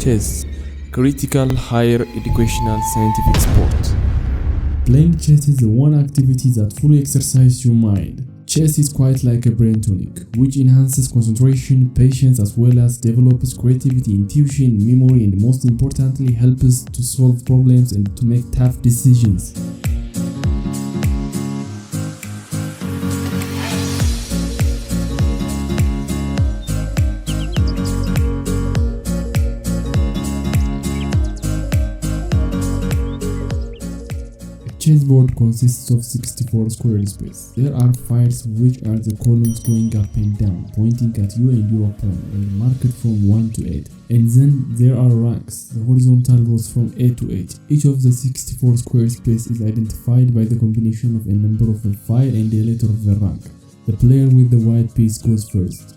Chess, critical higher educational scientific sport. Playing chess is the one activity that fully exercises your mind. Chess is quite like a brain tonic, which enhances concentration, patience, as well as develops creativity, intuition, memory, and most importantly, helps to solve problems and to make tough decisions. A chessboard consists of 64 square space. There are files, which are the columns going up and down, pointing at you and your opponent, and marked from 1 to 8. And then there are ranks, the horizontal rows from 8 to 8. Each of the 64 square space is identified by the combination of a number of a file and a letter of the rank. The player with the white piece goes first.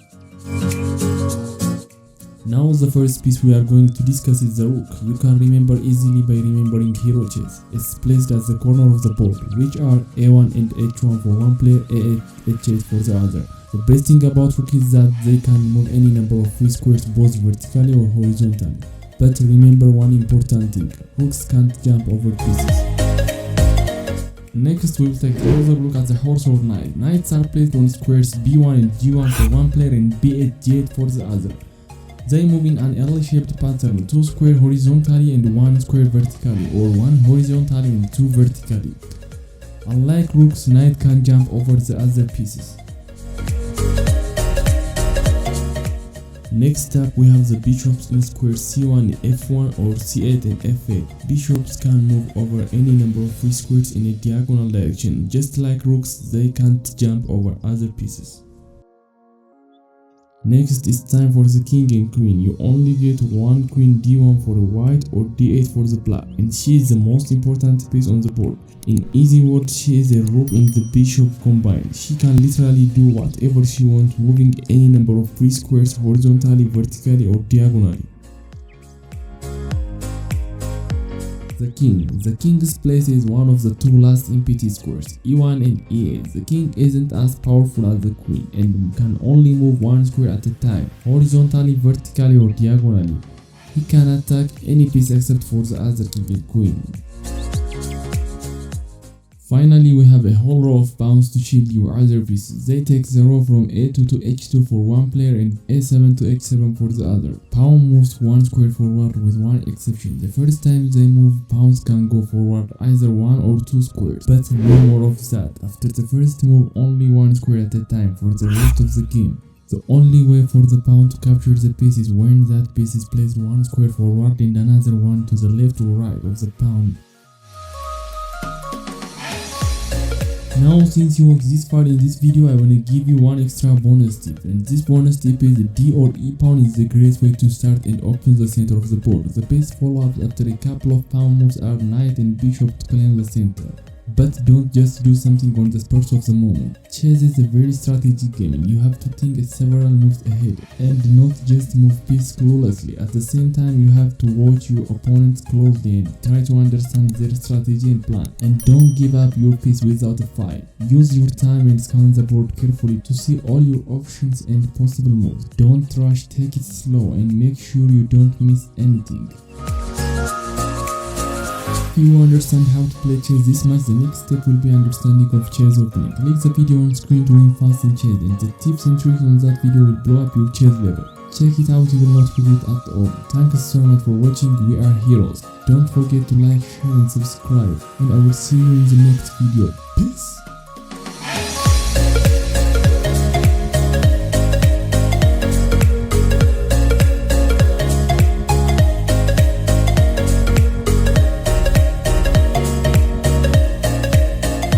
Now the first piece we are going to discuss is the rook. You can remember easily by remembering hero chess. It's placed at the corner of the board, which are a1 and h1 for one player, a8, h8 for the other. The best thing about rook is that they can move any number of free squares both vertically or horizontally. But remember one important thing, rooks can't jump over pieces. Next we will take a closer look at the horse or knight. Knights are placed on squares b1 and g1 for one player and b8, g8 for the other. They move in an L-shaped pattern, 2 squares horizontally and 1 square vertically, or 1 horizontally and 2 vertically. Unlike rooks, knight can jump over the other pieces. Next up we have the bishops in squares c1, f1 or c8 and f8. Bishops can move over any number of free squares in a diagonal direction. Just like rooks, they can't jump over other pieces. Next it's time for the king and queen. You only get one queen d1 for the white or d8 for the black, and she is the most important piece on the board. In easy words, she is a rook and the bishop combined. She can literally do whatever she wants, moving any number of free squares horizontally, vertically or diagonally. The king's place is one of the two last empty squares, e1 and e8. The king isn't as powerful as the queen and can only move one square at a time, horizontally, vertically or diagonally. He can attack any piece except for the other king and queen. Finally, we have a whole row of pawns to shield your other pieces. They take the row from a2 to h2 for one player and a7 to h7 for the other. Pawn moves one square forward with one exception. The first time they move, pawns can go forward either 1 or 2 squares, but no more of that. After the first move, only one square at a time for the rest of the game. The only way for the pawn to capture the piece is when that piece is placed one square forward and another one to the left or right of the pawn. Now, since you walked this far in this video, I wanna give you one extra bonus tip, and this bonus tip is the D or E pawn is the great way to start and open the center of the board. The best follow-ups after a couple of pawn moves are knight and bishop to claim the center. But don't just do something on the spur of the moment. Chess is a very strategic game. You have to think several moves ahead and not just move pieces flawlessly. At the same time, you have to watch your opponents closely and try to understand their strategy and plan. And don't give up your piece without a fight. Use your time and scan the board carefully to see all your options and possible moves. Don't rush, take it slow and make sure you don't miss anything. If you understand how to play chess this much, the next step will be understanding of chess opening. Click the video on screen to win fast in chess, and the tips and tricks on that video will blow up your chess level. Check it out, you will not regret at all. Thank you so much for watching. We are heroes. Don't forget to like, share and subscribe, and I will see you in the next video. Peace!